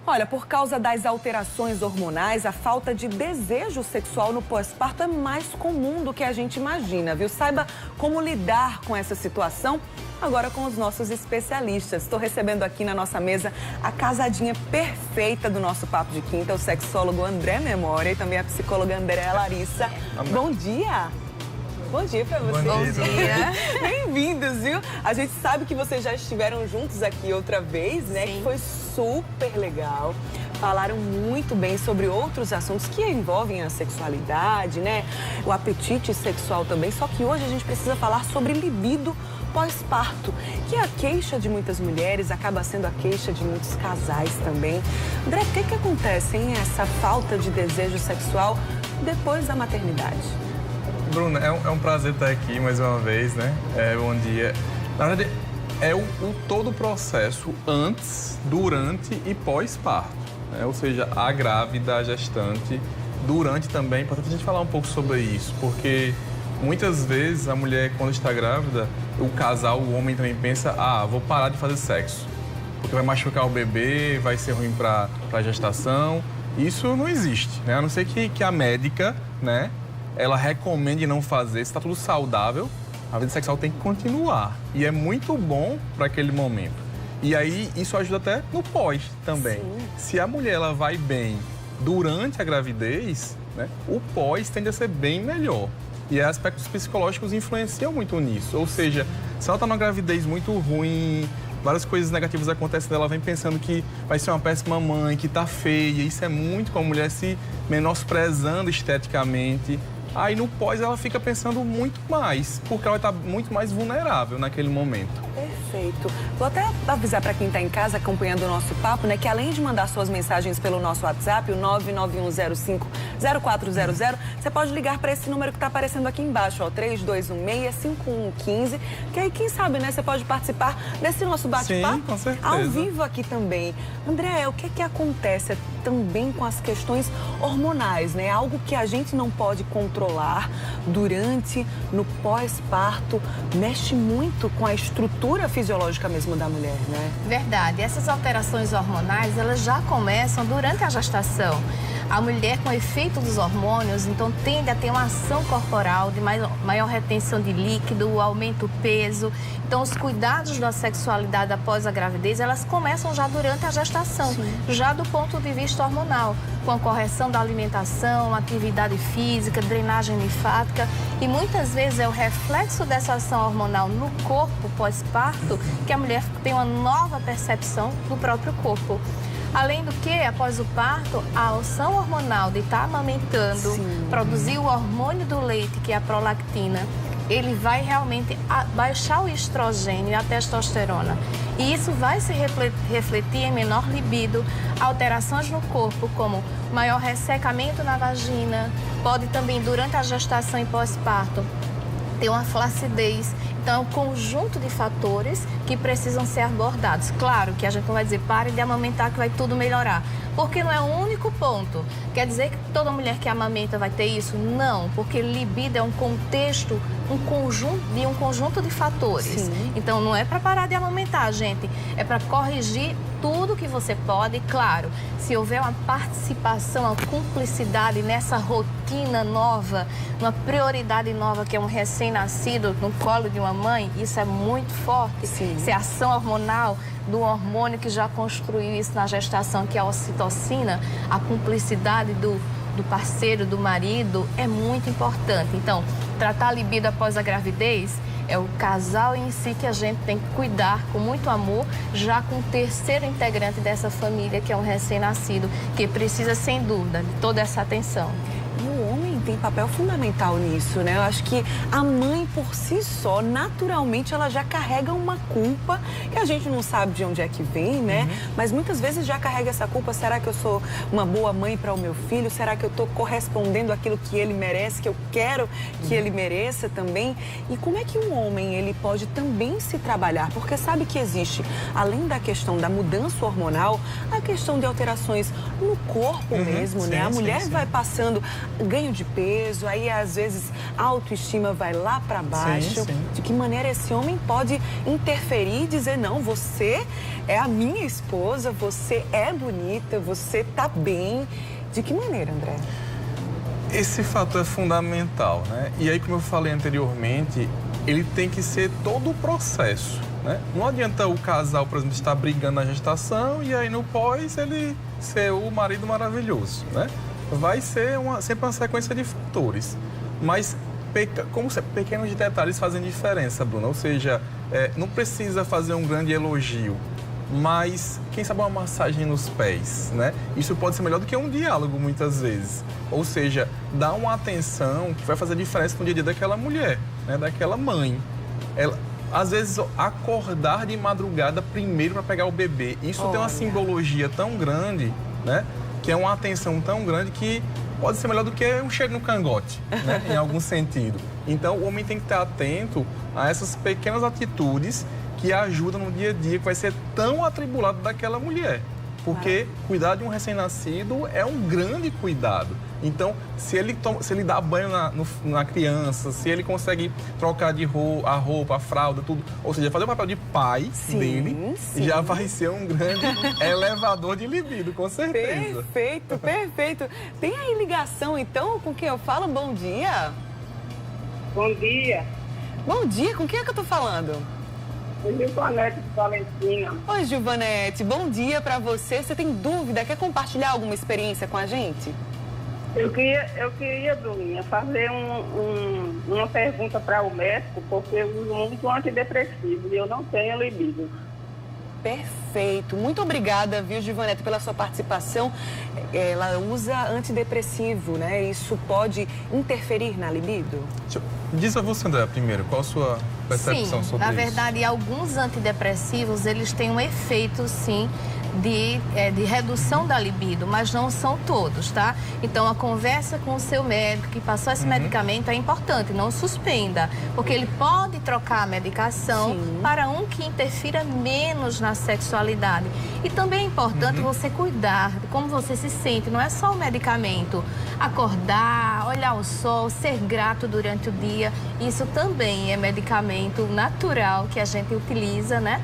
Olha, por causa das alterações hormonais, a falta de desejo sexual no pós-parto é mais comum do que a gente imagina, viu? Saiba como lidar com essa situação agora com os nossos especialistas. Estou recebendo aqui na nossa mesa a casadinha perfeita do nosso Papo de Quinta, o sexólogo André Memória e também a psicóloga Andréa Larissa. Bom dia! Bom dia pra vocês. Bom dia. Bem-vindos, viu? A gente sabe que vocês já estiveram juntos aqui outra vez, né? Sim. Que foi super legal. Falaram muito bem sobre outros assuntos que envolvem a sexualidade, né? O apetite sexual também. Só que hoje a gente precisa falar sobre libido pós-parto, que é a queixa de muitas mulheres, acaba sendo a queixa de muitos casais também. André, o que acontece, hein? Essa falta de desejo sexual depois da maternidade? Bruna, é um prazer estar aqui mais uma vez, né? Bom dia. Na verdade, é todo o processo antes, durante e pós-parto, né? Ou seja, a grávida, a gestante, durante também. É importante a gente falar um pouco sobre isso, porque muitas vezes a mulher, quando está grávida, o casal, o homem também pensa, vou parar de fazer sexo, porque vai machucar o bebê, vai ser ruim para a gestação. Isso não existe, né? A não ser que a médica, né, ela recomende não fazer. Se está tudo saudável, a vida sexual tem que continuar. E é muito bom para aquele momento. E aí, isso ajuda até no pós também. Sim. Se a mulher ela vai bem durante a gravidez, né, o pós tende a ser bem melhor. E aspectos psicológicos influenciam muito nisso. Ou seja, se ela está numa gravidez muito ruim, várias coisas negativas acontecem, ela vem pensando que vai ser uma péssima mãe, que está feia. Isso é muito com a mulher se menosprezando esteticamente. Aí no pós ela fica pensando muito mais, porque ela está muito mais vulnerável naquele momento. Perfeito. Vou até avisar para quem está em casa acompanhando o nosso papo, né, que além de mandar suas mensagens pelo nosso WhatsApp, o 991050400, você pode ligar para esse número que está aparecendo aqui embaixo, ó, 3216-5115, que aí quem sabe, né, você pode participar desse nosso bate-papo. Sim, com certeza. Ao vivo aqui também. André, o que acontece também com as questões hormonais, né? Algo que a gente não pode controlar durante, no pós-parto, mexe muito com a estrutura fisiológica mesmo da mulher, né? Verdade. Essas alterações hormonais, elas já começam durante a gestação. A mulher, com o efeito dos hormônios, então tende a ter uma ação corporal de maior retenção de líquido, aumenta o peso. Então, os cuidados da sexualidade após a gravidez, elas começam já durante a gestação, sim, já do ponto de vista hormonal, com a correção da alimentação, atividade física, drenagem linfática. E muitas vezes é o reflexo dessa ação hormonal no corpo pós-parto que a mulher tem uma nova percepção do próprio corpo. Além do que, após o parto, a ação hormonal de estar amamentando, sim, produzir o hormônio do leite, que é a prolactina, ele vai realmente baixar o estrogênio e a testosterona. E isso vai se refletir em menor libido, alterações no corpo, como maior ressecamento na vagina, pode também, durante a gestação e pós-parto, ter uma flacidez. Então, é um conjunto de fatores que precisam ser abordados. Claro que a gente não vai dizer, pare de amamentar que vai tudo melhorar, porque não é o único ponto. Quer dizer que toda mulher que amamenta vai ter isso? Não, porque libido é um contexto, um conjunto de fatores. Sim. Então, não é para parar de amamentar, gente. É para corrigir tudo que você pode. Claro, se houver uma participação, uma cumplicidade nessa rotina nova, uma prioridade nova, que é um recém-nascido no colo de uma mãe, isso é muito forte. Sim. Se a ação hormonal do hormônio que já construiu isso na gestação, que é a ocitocina, a cumplicidade do parceiro, do marido, é muito importante. Então, tratar a libido após a gravidez é o casal em si que a gente tem que cuidar com muito amor, já com o terceiro integrante dessa família, que é um recém-nascido, que precisa, sem dúvida, de toda essa atenção. E o homem tem papel fundamental nisso, né? Eu acho que a mãe, por si só, naturalmente, ela já carrega uma culpa que a gente não sabe de onde é que vem, né? Uhum. Mas muitas vezes já carrega essa culpa. Será que eu sou uma boa mãe para o meu filho? Será que eu estou correspondendo àquilo que ele merece, que eu quero que ele mereça também? E como é que um homem, ele pode também se trabalhar? Porque sabe que existe, além da questão da mudança hormonal, a questão de alterações no corpo mesmo, né? A mulher vai passando ganho de peso, aí às vezes a autoestima vai lá para baixo. Sim, sim. De que maneira esse homem pode interferir e dizer, não, você é a minha esposa, você é bonita, você tá bem. De que maneira, André? Esse fator é fundamental, né? E aí, como eu falei anteriormente, ele tem que ser todo o processo, né? Não adianta o casal, por exemplo, estar brigando na gestação e aí no pós ele ser o marido maravilhoso, né? Vai ser sempre uma sequência de fatores. Mas como pequenos detalhes fazem diferença, Bruna. Ou seja, não precisa fazer um grande elogio, mas quem sabe uma massagem nos pés, né? Isso pode ser melhor do que um diálogo, muitas vezes. Ou seja, dar uma atenção que vai fazer diferença no dia a dia daquela mulher, né? Daquela mãe. Às vezes, acordar de madrugada primeiro para pegar o bebê. Isso tem uma simbologia tão grande, né? Que é uma atenção tão grande que pode ser melhor do que um cheiro no cangote, né? Em algum sentido. Então, o homem tem que estar atento a essas pequenas atitudes que ajudam no dia a dia, que vai ser tão atribulado daquela mulher. Porque cuidar de um recém-nascido é um grande cuidado. Então, se ele dá banho na criança, se ele consegue trocar a roupa, a fralda, tudo, ou seja, fazer o papel de pai dele, já vai ser um grande elevador de libido, com certeza. Perfeito, perfeito. Tem aí ligação, então, com quem eu falo? Bom dia. Bom dia. Bom dia, com quem é que eu tô falando? Gilvanete de Valentina. Oi, Gilvanete, bom dia pra você. Você tem dúvida? Quer compartilhar alguma experiência com a gente? Eu queria, Bruninha, fazer uma pergunta para o médico, porque eu uso muito antidepressivo e eu não tenho libido. Perfeito. Muito obrigada, viu, Gilvanete, pela sua participação. Ela usa antidepressivo, né? Isso pode interferir na libido? Diz a você, André, primeiro, qual a sua percepção sobre isso? Na verdade, alguns antidepressivos, eles têm um efeito, sim, de redução da libido, mas não são todos, tá? Então, a conversa com o seu médico que passou esse medicamento é importante, não suspenda, porque ele pode trocar a medicação para um que interfira menos na sexualidade. E também é importante você cuidar de como você se sente, não é só o medicamento. Acordar, olhar o sol, ser grato durante o dia, isso também é medicamento natural que a gente utiliza, né?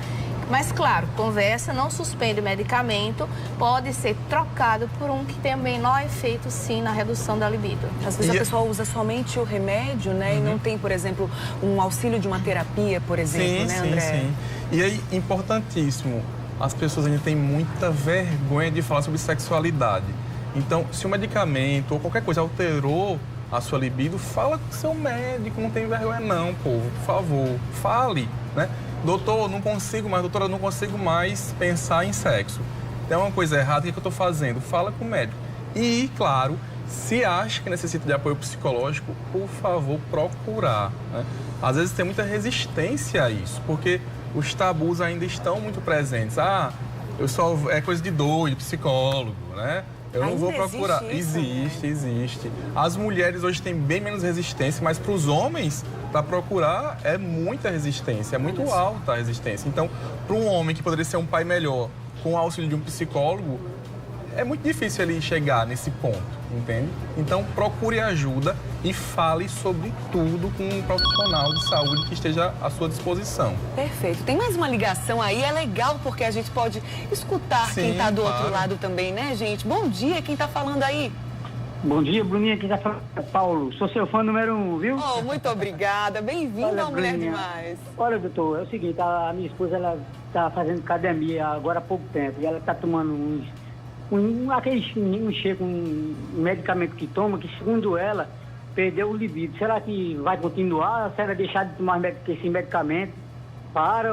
Mas, claro, conversa, não suspende o medicamento, pode ser trocado por um que tem menor efeito, sim, na redução da libido. Às vezes a pessoa usa somente o remédio, né? E não tem, por exemplo, um auxílio de uma terapia, por exemplo, né, André? Sim. E aí, importantíssimo, as pessoas ainda têm muita vergonha de falar sobre sexualidade. Então, se o medicamento ou qualquer coisa alterou a sua libido, fala com o seu médico, não tem vergonha não, povo, por favor, fale, né? Doutor, não consigo mais, doutora, não consigo mais pensar em sexo. Tem uma coisa errada, o que eu estou fazendo? Fala com o médico. E, claro, se acha que necessita de apoio psicológico, por favor, procurar, né? Às vezes tem muita resistência a isso, porque os tabus ainda estão muito presentes. É coisa de doido, psicólogo, né? Eu não vou procurar. Existe. As mulheres hoje têm bem menos resistência, mas para os homens, para procurar, é muita resistência, é muito alta a resistência. Então, para um homem que poderia ser um pai melhor, com o auxílio de um psicólogo, é muito difícil ele chegar nesse ponto, entende? Então, procure ajuda e fale sobre tudo com um profissional de saúde que esteja à sua disposição. Perfeito. Tem mais uma ligação aí, é legal porque a gente pode escutar quem está do outro lado também, né, gente? Bom dia, quem está falando aí? Bom dia, Bruninha, quem está falando é Paulo. Sou seu fã número 1, viu? Oh, muito obrigada. Bem-vindo ao Mulher Bruninha. Demais. Olha, doutor, é o seguinte, a minha esposa, ela está fazendo academia agora há pouco tempo e ela está tomando um medicamento que toma, que segundo ela, perdeu o libido. Será que vai continuar? Será deixar de tomar esse medicamento?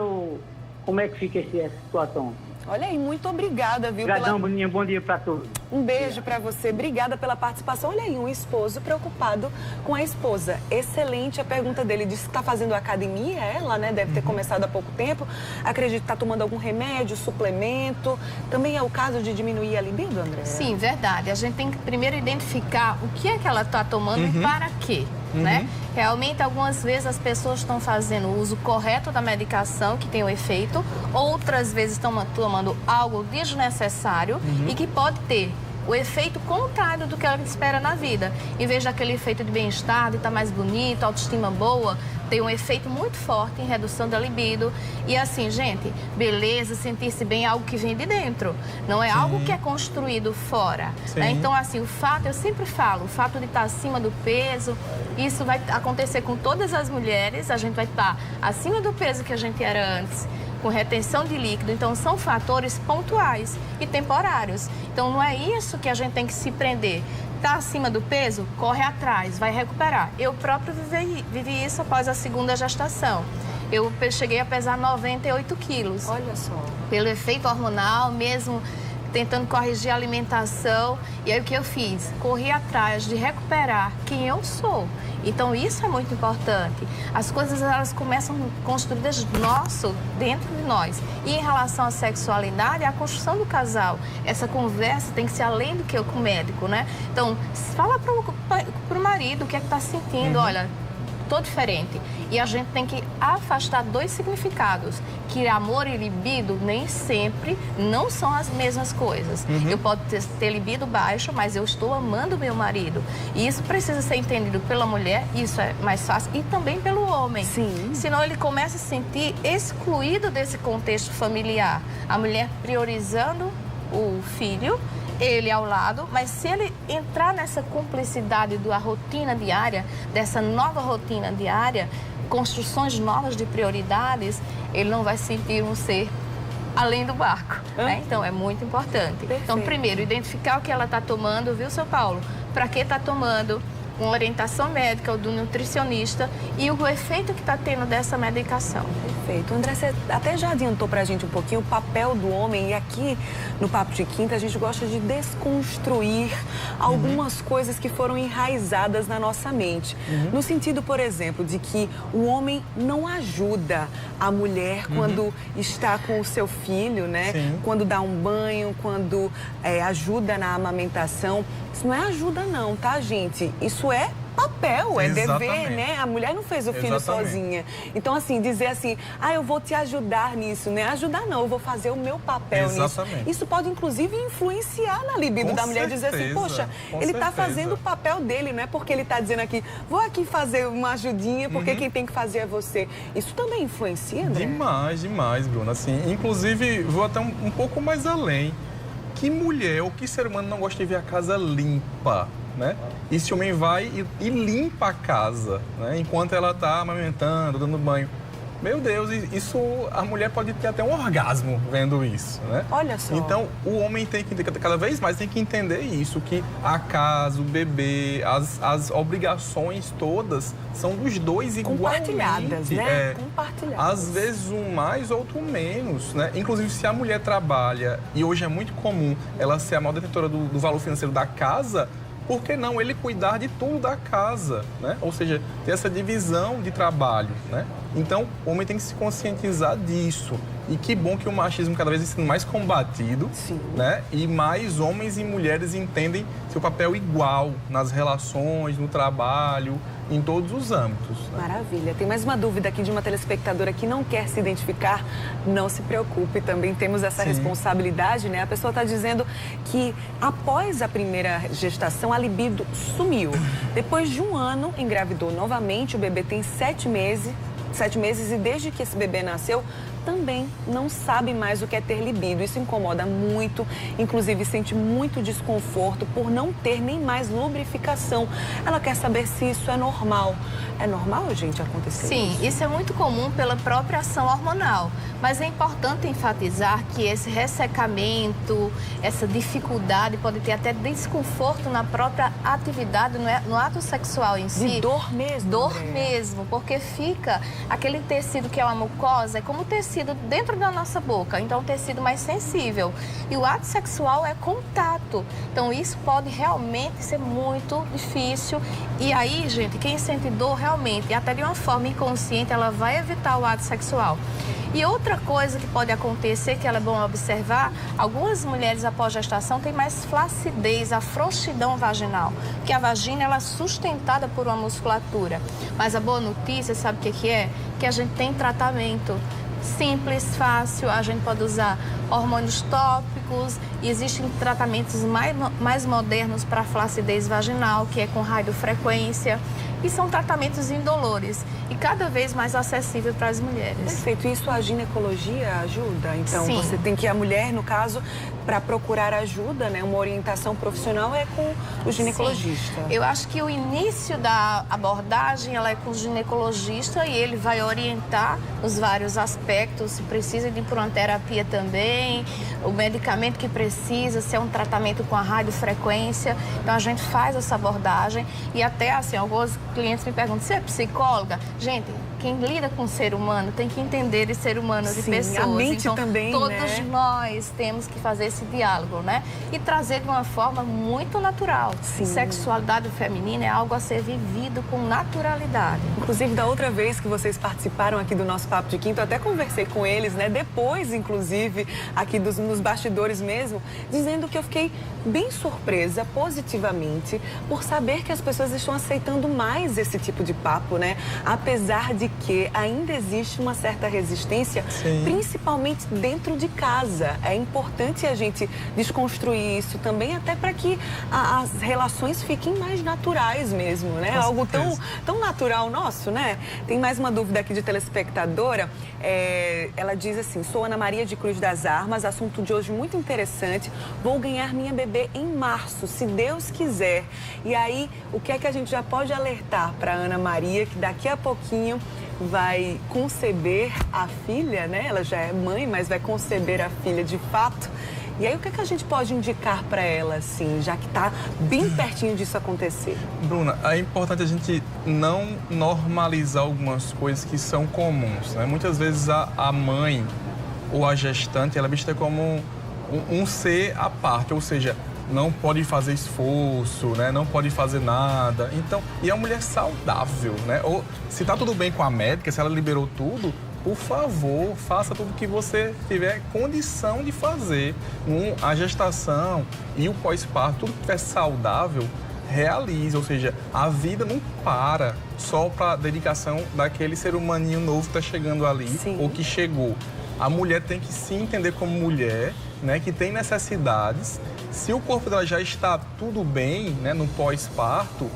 Ou como é que fica essa situação? Olha aí, muito obrigada, viu? Obrigadão, Bruninha, bom dia para todos. Um beijo para você, obrigada pela participação. Olha aí, um esposo preocupado com a esposa. Excelente a pergunta dele. Disse que está fazendo academia, ela, né? Deve ter começado há pouco tempo. Acredito que está tomando algum remédio, suplemento. Também é o caso de diminuir a libido, André? Sim, verdade. A gente tem que primeiro identificar o que é que ela está tomando e para quê, né? Realmente, algumas vezes as pessoas estão fazendo o uso correto da medicação, que tem o efeito. Outras vezes estão tomando algo desnecessário e que pode ter o efeito contrário do que ela espera na vida. Em vez daquele efeito de bem-estar, de estar mais bonito, autoestima boa, tem um efeito muito forte em redução da libido. E assim, gente, beleza, sentir-se bem é algo que vem de dentro. Não é algo que é construído fora. Né? Então, assim, o fato, eu sempre falo, o fato de estar acima do peso, isso vai acontecer com todas as mulheres. A gente vai estar acima do peso que a gente era antes, com retenção de líquido. Então, são fatores pontuais e temporários. Então, não é isso que a gente tem que se prender. Está acima do peso, corre atrás, vai recuperar. Eu próprio vivi isso após a segunda gestação. Eu cheguei a pesar 98 quilos. Olha só. Pelo efeito hormonal, mesmo tentando corrigir a alimentação. E aí o que eu fiz? Corri atrás de recuperar quem eu sou. Então isso é muito importante. As coisas, elas começam construídas dentro de nós. E em relação à sexualidade, a construção do casal. Essa conversa tem que ser além do que eu com o médico, né? Então, fala pro marido o que é que tá sentindo. Olha, tô diferente. E a gente tem que afastar dois significados, que amor e libido nem sempre não são as mesmas coisas. Eu posso ter libido baixo, mas eu estou amando meu marido. E isso precisa ser entendido pela mulher, isso é mais fácil, e também pelo homem. Sim. Senão ele começa a se sentir excluído desse contexto familiar. A mulher priorizando o filho, ele ao lado, mas se ele entrar nessa cumplicidade da rotina diária, dessa nova rotina diária, construções novas de prioridades, ele não vai sentir um ser além do barco, né? Então, é muito importante. Perfeito. Então, primeiro, identificar o que ela está tomando, viu, seu Paulo? Para que está tomando? Uma orientação médica do nutricionista e o efeito que está tendo dessa medicação. Perfeito. André, você até já adiantou para a gente um pouquinho o papel do homem, e aqui no Papo de Quinta a gente gosta de desconstruir algumas coisas que foram enraizadas na nossa mente. No sentido, por exemplo, de que o homem não ajuda a mulher quando está com o seu filho, né? Sim. Quando dá um banho, quando ajuda na amamentação. Isso não é ajuda não, tá, gente? Isso é papel, é dever, né? A mulher não fez o filho sozinha. Então, assim, dizer assim, eu vou te ajudar nisso, né? Ajudar não, eu vou fazer o meu papel nisso. Isso pode, inclusive, influenciar na libido da mulher, dizer assim, poxa, ele tá fazendo o papel dele, não é porque ele tá dizendo aqui, vou aqui fazer uma ajudinha, porque quem tem que fazer é você. Isso também influencia, André? Demais, demais, Bruna. Assim, inclusive, vou até um pouco mais além. Que mulher ou que ser humano não gosta de ver a casa limpa, né? E esse homem vai e limpa a casa, né? Enquanto ela está amamentando, dando banho. Meu Deus, isso a mulher pode ter até um orgasmo vendo isso, né? Olha só. Então, o homem tem que, cada vez mais, tem que entender isso, que a casa, o bebê, as obrigações todas são dos dois igualmente. Compartilhadas, né? Compartilhadas. Às vezes um mais, outro menos, né? Inclusive, se a mulher trabalha, e hoje é muito comum ela ser a maior detentora do valor financeiro da casa, por que não ele cuidar de tudo da casa, né? Ou seja, ter essa divisão de trabalho, né? Então, o homem tem que se conscientizar disso. E que bom que o machismo cada vez está sendo mais combatido, né? E mais homens e mulheres entendem seu papel igual nas relações, no trabalho, em todos os âmbitos. Né? Maravilha. Tem mais uma dúvida aqui de uma telespectadora que não quer se identificar. Não se preocupe, também temos essa responsabilidade, né? A pessoa está dizendo que após a primeira gestação, a libido sumiu. Depois de um ano, engravidou novamente, o bebê tem 7 meses e desde que esse bebê nasceu, também não sabe mais o que é ter libido. Isso incomoda muito, inclusive sente muito desconforto por não ter nem mais lubrificação. Ela quer saber se isso é normal. É normal, gente, acontecer isso? Sim, isso é muito comum pela própria ação hormonal. Mas é importante enfatizar que esse ressecamento, essa dificuldade pode ter até desconforto na própria atividade, no ato sexual em si. De dor mesmo? Dor mesmo, porque fica aquele tecido que é uma mucosa, é como tecido dentro da nossa boca, então um tecido mais sensível. E o ato sexual é contato, então isso pode realmente ser muito difícil. E aí, gente, quem sente dor realmente, até de uma forma inconsciente, ela vai evitar o ato sexual. E outra coisa que pode acontecer, que ela é bom observar, algumas mulheres após gestação têm mais flacidez, a frouxidão vaginal, porque a vagina ela é sustentada por uma musculatura. Mas a boa notícia, sabe o que é? Que a gente tem tratamento. simples, fácil. A gente pode usar hormônios tópicos e existem tratamentos mais modernos para flacidez vaginal, que é com radiofrequência. E são tratamentos indolores e cada vez mais acessível para as mulheres. Perfeito. Isso a ginecologia ajuda? Então, Sim. você tem que, a mulher, no caso, para procurar ajuda, né, uma orientação profissional é com o ginecologista. Sim. Eu acho que o início da abordagem ela é com o ginecologista e ele vai orientar os vários aspectos, se precisa de ir por uma terapia também, o medicamento que precisa, se é um tratamento com a radiofrequência. Então, a gente faz essa abordagem e até, assim, alguns clientes me perguntam, você é psicóloga? Gente, quem lida com o ser humano tem que entender de ser humano, de Sim, pessoas. a mente então, também, todos né? nós temos que fazer esse diálogo, né? E trazer de uma forma muito natural. Sim. Sexualidade feminina é algo a ser vivido com naturalidade. Inclusive, da outra vez que vocês participaram aqui do nosso Papo de Quinto, eu até conversei com eles, né? Depois, inclusive, aqui nos bastidores mesmo, dizendo que eu fiquei bem surpresa, positivamente, por saber que as pessoas estão aceitando mais esse tipo de papo, né? Apesar de que ainda existe uma certa resistência, Sim. principalmente dentro de casa. É importante a gente desconstruir isso também, até para que as relações fiquem mais naturais mesmo, né? Com Algo certeza. tão natural nosso, né? Tem mais uma dúvida aqui de telespectadora. Ela diz assim, sou Ana Maria de Cruz das Armas, assunto de hoje muito interessante. Vou ganhar minha bebê em março, se Deus quiser. E aí, o que é que a gente já pode alertar para Ana Maria, que daqui a pouquinho vai conceber a filha, né? Ela já é mãe, mas vai conceber a filha de fato. E aí, o que é que a gente pode indicar para ela, assim, já que está bem pertinho disso acontecer? Bruna, é importante a gente não normalizar algumas coisas que são comuns, né? Muitas vezes a mãe ou a gestante, ela é vista como um ser à parte, ou seja, não pode fazer esforço, né? Não pode fazer nada. Então, e a mulher saudável, né? Ou se tá tudo bem com a médica, se ela liberou tudo, por favor, faça tudo que você tiver condição de fazer. A gestação e o pós-parto, tudo que estiver saudável, realize. Ou seja, a vida não para só para a dedicação daquele ser humaninho novo que está chegando ali. Sim. Ou que chegou. A mulher tem que se entender como mulher, né, que tem necessidades. Se o corpo dela já está tudo bem, né, no pós-parto,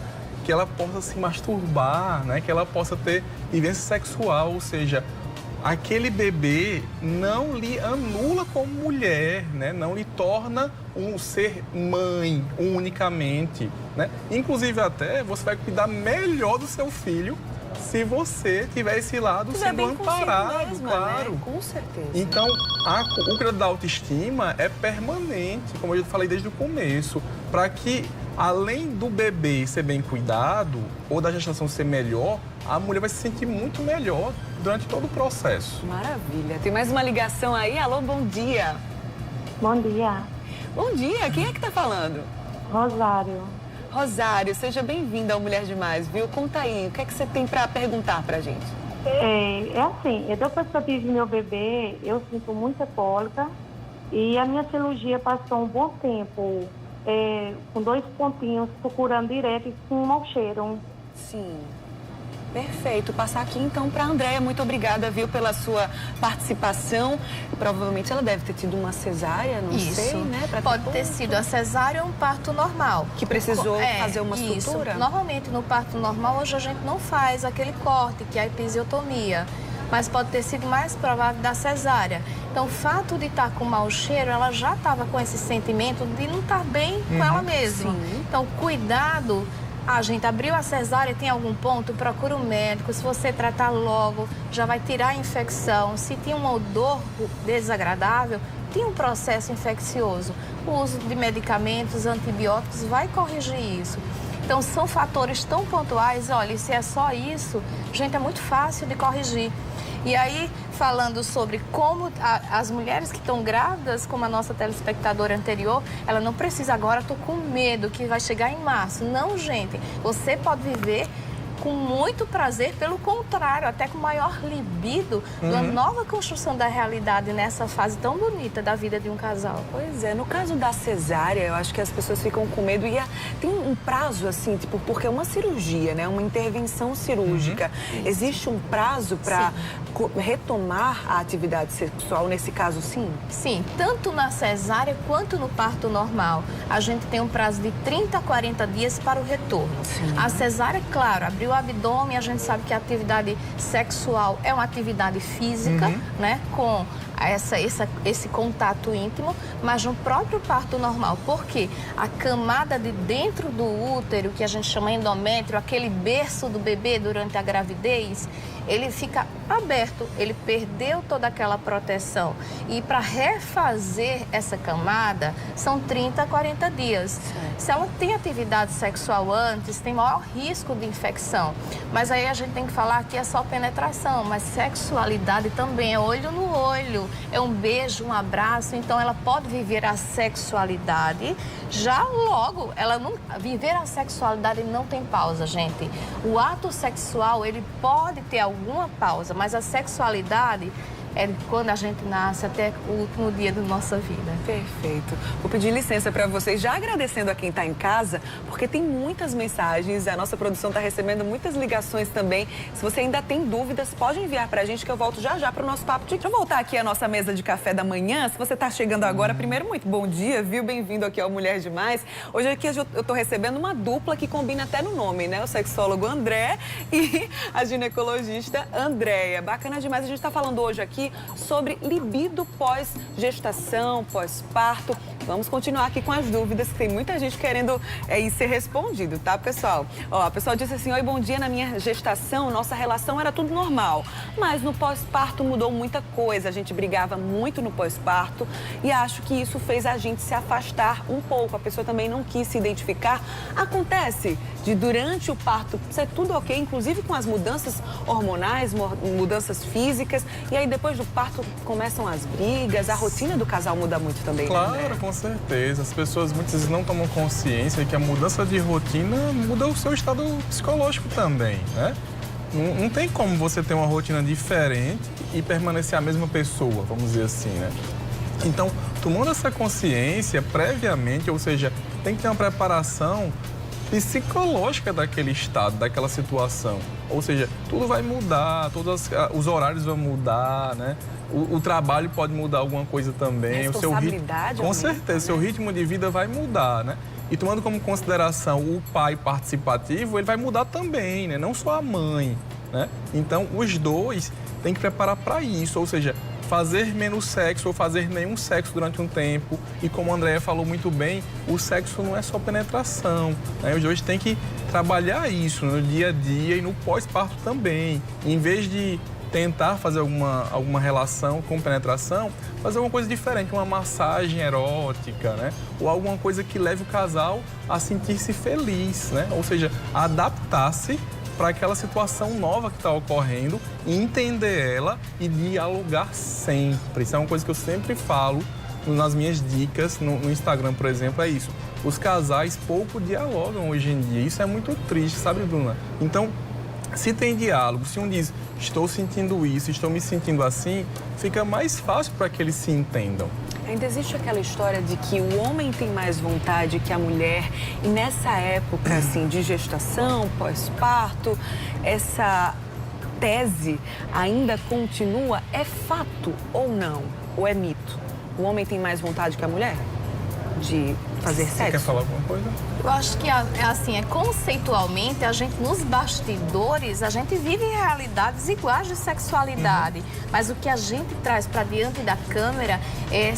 que ela possa se masturbar, né, que ela possa ter vivência sexual, ou seja, aquele bebê não lhe anula como mulher, né, não lhe torna um ser mãe unicamente, né? Inclusive até você vai cuidar melhor do seu filho se você tiver esse lado sendo amparado, mesmo, claro. Né? Com certeza. Então, o cuidado da autoestima é permanente, como eu falei desde o começo, para que, além do bebê ser bem cuidado ou da gestação ser melhor, a mulher vai se sentir muito melhor durante todo o processo. Maravilha. Tem mais uma ligação aí. Alô, bom dia. Bom dia, Bom dia. Quem é que tá falando? Rosário. Rosário, seja bem-vinda ao Mulher Demais, viu? Conta aí, o que é que você tem para perguntar pra gente? É assim, depois que eu tive meu bebê, eu sinto muita cólica e a minha cirurgia passou um bom tempo com 2 pontinhos, procurando direto e com um mau cheiro. Sim. Perfeito. Passar aqui então para a Andréia. Muito obrigada, viu, pela sua participação. Provavelmente ela deve ter tido uma cesárea, não sei, né? Pra Pode ter ponto. sido a cesárea ou um parto normal. Que precisou fazer uma isso. sutura? Normalmente no parto normal hoje a gente não faz aquele corte, que é a episiotomia. Mas pode ter sido mais provável da cesárea. Então, o fato de estar com mau cheiro, ela já estava com esse sentimento de não estar bem com ela mesma. Sim. Então, cuidado. A gente abriu a cesárea, tem algum ponto, procura um médico. Se você tratar logo, já vai tirar a infecção. Se tem um odor desagradável, tem um processo infeccioso. O uso de medicamentos, antibióticos, vai corrigir isso. Então, são fatores tão pontuais. Olha, se é só isso, gente, é muito fácil de corrigir. E aí, falando sobre como as mulheres que estão grávidas, como a nossa telespectadora anterior, ela não precisa agora, estou com medo que vai chegar em março. Não, gente, você pode viver com muito prazer, pelo contrário, até com maior libido, uma nova construção da realidade nessa fase tão bonita da vida de um casal. Pois é, no caso da cesárea, eu acho que as pessoas ficam com medo e tem um prazo assim, tipo, porque é uma cirurgia, né? Uma intervenção cirúrgica. Existe um prazo para retomar a atividade sexual, nesse caso, sim? Sim, tanto na cesárea quanto no parto normal. A gente tem um prazo de 30 a 40 dias para o retorno. Sim. A cesárea, claro, abriu o abdômen, a gente sabe que a atividade sexual é uma atividade física, né? Com esse contato íntimo, mas no próprio parto normal. Porque a camada de dentro do útero, que a gente chama endométrio, aquele berço do bebê durante a gravidez, ele fica aberto, ele perdeu toda aquela proteção. E para refazer essa camada, são 30 a 40 dias. Se ela tem atividade sexual antes, tem maior risco de infecção. Mas aí a gente tem que falar que é só penetração, mas sexualidade também é olho no olho, é um beijo, um abraço. Então ela pode viver a sexualidade, já logo, viver a sexualidade não tem pausa, gente. O ato sexual, ele pode ter alguma pausa, mas a sexualidade é quando a gente nasce até o último dia da nossa vida. Perfeito. Vou pedir licença para vocês, já agradecendo a quem está em casa, porque tem muitas mensagens, a nossa produção está recebendo muitas ligações também. Se você ainda tem dúvidas, pode enviar para a gente que eu volto já para o nosso papo. Deixa eu voltar aqui à nossa mesa de café da manhã. Se você está chegando agora, primeiro, muito bom dia, viu? Bem-vindo aqui ao Mulher Demais. Hoje aqui eu estou recebendo uma dupla que combina até no nome, né? O sexólogo André e a ginecologista Andréia. Bacana demais. A gente está falando hoje aqui sobre libido pós-gestação, pós-parto. Vamos continuar aqui com as dúvidas, que tem muita gente querendo ser respondido, tá, pessoal? Ó, a pessoa disse assim: oi, bom dia, na minha gestação, nossa relação era tudo normal, mas no pós-parto mudou muita coisa, a gente brigava muito no pós-parto e acho que isso fez a gente se afastar um pouco, a pessoa também não quis se identificar. Acontece de durante o parto ser tudo ok, inclusive com as mudanças hormonais, mudanças físicas, e aí depois do parto começam as brigas, a rotina do casal muda muito também, claro, né? Com certeza. As pessoas muitas vezes não tomam consciência que a mudança de rotina muda o seu estado psicológico também, né? Não tem como você ter uma rotina diferente e permanecer a mesma pessoa, vamos dizer assim, né? Então, tomando essa consciência previamente, ou seja, tem que ter uma preparação psicológica daquele estado, daquela situação. Ou seja, tudo vai mudar, todos os horários vão mudar, né? O trabalho pode mudar alguma coisa também. Responsabilidade, com certeza, seu ritmo de vida vai mudar, né? E tomando como consideração o pai participativo, ele vai mudar também, né? Não só a mãe, né? Então, os dois têm que preparar para isso, ou seja, fazer menos sexo ou fazer nenhum sexo durante um tempo. E como a Andréia falou muito bem, o sexo não é só penetração, né? Os dois têm que trabalhar isso no dia a dia e no pós-parto também. Em vez de tentar fazer alguma relação com penetração, fazer alguma coisa diferente, uma massagem erótica, né? Ou alguma coisa que leve o casal a sentir-se feliz, né? Ou seja, adaptar-se para aquela situação nova que está ocorrendo, entender ela e dialogar sempre. Isso é uma coisa que eu sempre falo nas minhas dicas no Instagram, por exemplo, é isso. Os casais pouco dialogam hoje em dia. Isso é muito triste, sabe, Bruna? Então, se tem diálogo, se um diz, estou sentindo isso, estou me sentindo assim, fica mais fácil para que eles se entendam. Ainda existe aquela história de que o homem tem mais vontade que a mulher, e nessa época, assim, de gestação, pós-parto, essa tese ainda continua? É fato ou não? Ou é mito? O homem tem mais vontade que a mulher de fazer sexo? Você quer falar alguma coisa? Eu acho que conceitualmente, a gente nos bastidores, a gente vive realidades iguais de sexualidade. Mas o que a gente traz para diante da câmera é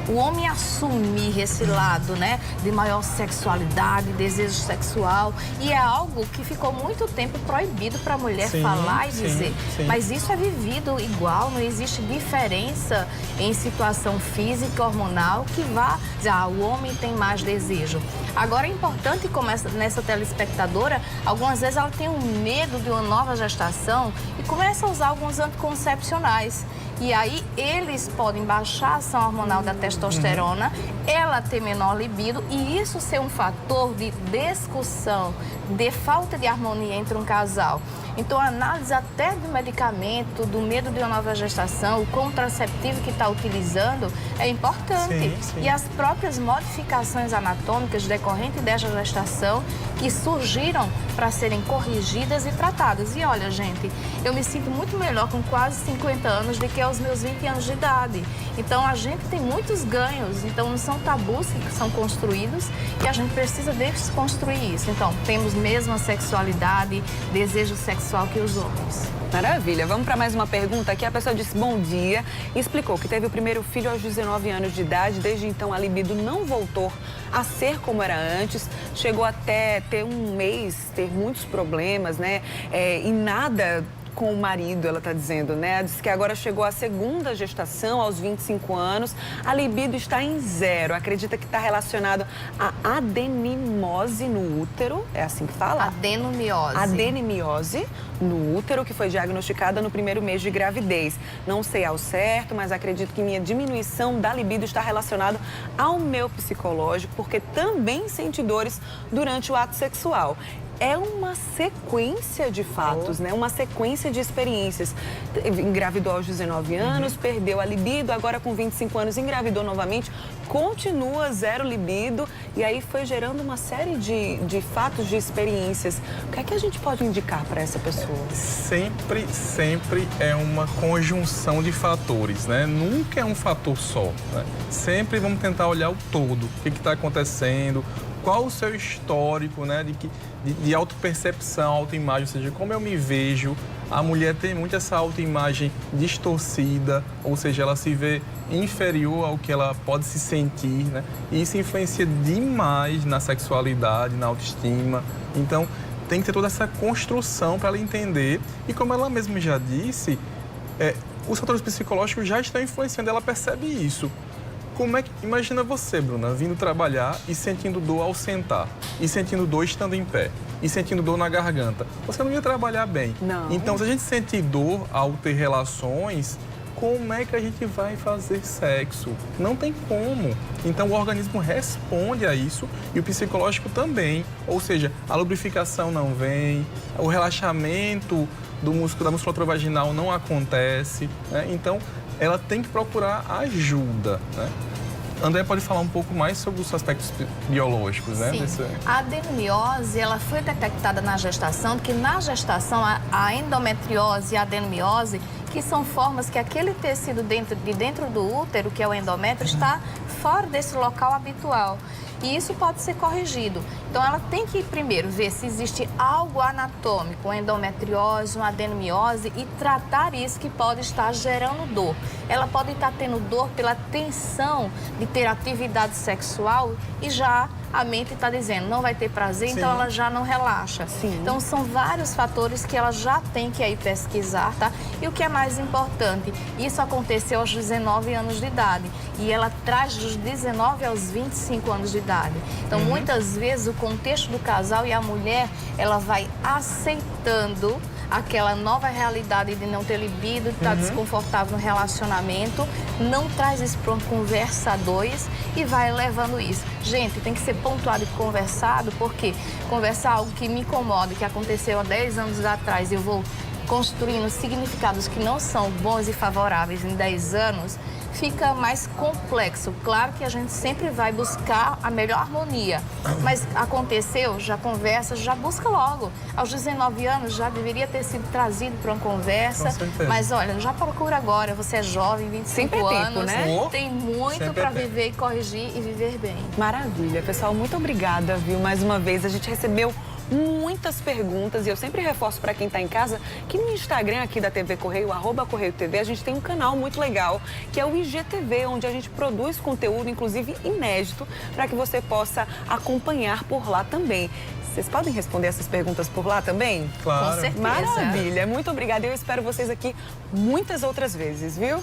o homem assumir esse lado, né, de maior sexualidade, desejo sexual. E é algo que ficou muito tempo proibido para a mulher falar e dizer. Sim. Mas isso é vivido igual, não existe diferença em situação física, hormonal, que vá dizer, o homem tem mais desejo. Agora, é importante, como nessa telespectadora, algumas vezes ela tem um medo de uma nova gestação e começa a usar alguns anticoncepcionais. E aí eles podem baixar a ação hormonal da testosterona, ela ter menor libido e isso ser um fator de discussão, de falta de harmonia entre um casal. Então, a análise até do medicamento, do medo de uma nova gestação, o contraceptivo que está utilizando é importante. Sim, sim. E as próprias modificações anatômicas decorrentes desta gestação que surgiram para serem corrigidas e tratadas. E olha, gente, eu me sinto muito melhor com quase 50 anos do que aos meus 20 anos de idade. Então, a gente tem muitos ganhos. Então, não são tabus que são construídos e a gente precisa desconstruir isso. Então, temos mesma sexualidade, desejo sexual que os homens. Maravilha. Vamos para mais uma pergunta aqui. A pessoa disse bom dia e explicou que teve o primeiro filho aos 19 anos de idade. Desde então, a libido não voltou a ser como era antes. Chegou até ter um mês, ter muitos problemas, né? E nada com o marido, ela está dizendo, né? Diz que agora chegou a segunda gestação, aos 25 anos. A libido está em 0. Acredita que está relacionado à adenomose no útero. É assim que fala? Adenomiose. Adenomiose no útero, que foi diagnosticada no primeiro mês de gravidez. Não sei ao certo, mas acredito que minha diminuição da libido está relacionada ao meu psicológico, porque também senti dores durante o ato sexual. É uma sequência de fatos, né? Uma sequência de experiências. Engravidou aos 19 anos, perdeu a libido, agora com 25 anos engravidou novamente, continua 0 libido e aí foi gerando uma série de fatos, de experiências. O que é que a gente pode indicar para essa pessoa? Sempre é uma conjunção de fatores, né? Nunca é um fator só, né? Sempre vamos tentar olhar o todo, o que está acontecendo, qual o seu histórico, né, de autopercepção, autoimagem, ou seja, como eu me vejo. A mulher tem muito essa autoimagem distorcida, ou seja, ela se vê inferior ao que ela pode se sentir, né? E isso influencia demais na sexualidade, na autoestima. Então, tem que ter toda essa construção para ela entender. E como ela mesma já disse, os fatores psicológicos já estão influenciando, ela percebe isso. Como é que... Imagina você, Bruna, vindo trabalhar e sentindo dor ao sentar, e sentindo dor estando em pé, e sentindo dor na garganta. Você não ia trabalhar bem. Não. Então, se a gente sentir dor ao ter relações, como é que a gente vai fazer sexo? Não tem como. Então, o organismo responde a isso e o psicológico também. Ou seja, a lubrificação não vem, o relaxamento do músculo, da musculatura vaginal não acontece, né? Então, ela tem que procurar ajuda, né? André pode falar um pouco mais sobre os aspectos biológicos, né? Sim. A adenomiose, ela foi detectada na gestação, porque na gestação a endometriose e a adenomiose, que são formas que aquele tecido dentro do útero, que é o endométrio, está fora desse local habitual. E isso pode ser corrigido. Então, ela tem que primeiro ver se existe algo anatômico, uma endometriose, uma adenomiose, e tratar isso que pode estar gerando dor. Ela pode estar tendo dor pela tensão de ter atividade sexual e já a mente está dizendo, não vai ter prazer, Sim. então ela já não relaxa. Sim. Então, são vários fatores que ela já tem que aí pesquisar, tá? E o que é mais importante, isso aconteceu aos 19 anos de idade e ela traz dos 19 aos 25 anos de idade. Então, muitas vezes, o contexto do casal e a mulher, ela vai aceitando aquela nova realidade de não ter libido, de estar desconfortável no relacionamento, não traz isso para uma conversa a dois e vai levando isso. Gente, tem que ser pontuado e conversado, porque conversar algo que me incomoda, que aconteceu há 10 anos atrás, eu vou construindo significados que não são bons e favoráveis em 10 anos, fica mais complexo. Claro que a gente sempre vai buscar a melhor harmonia, mas aconteceu, já conversa, já busca logo. Aos 19 anos já deveria ter sido trazido para uma conversa, mas olha, já procura agora, você é jovem, 25 Sempre é tempo, anos, né? Tem muito para viver e corrigir e viver bem. Maravilha, pessoal, muito obrigada, viu? Mais uma vez, a gente recebeu muitas perguntas e eu sempre reforço para quem está em casa que no Instagram aqui da TV Correio, @Correio TV, a gente tem um canal muito legal que é o IGTV, onde a gente produz conteúdo, inclusive inédito, para que você possa acompanhar por lá também. Vocês podem responder essas perguntas por lá também? Claro. Com certeza. Maravilha, muito obrigada. Eu espero vocês aqui muitas outras vezes, viu?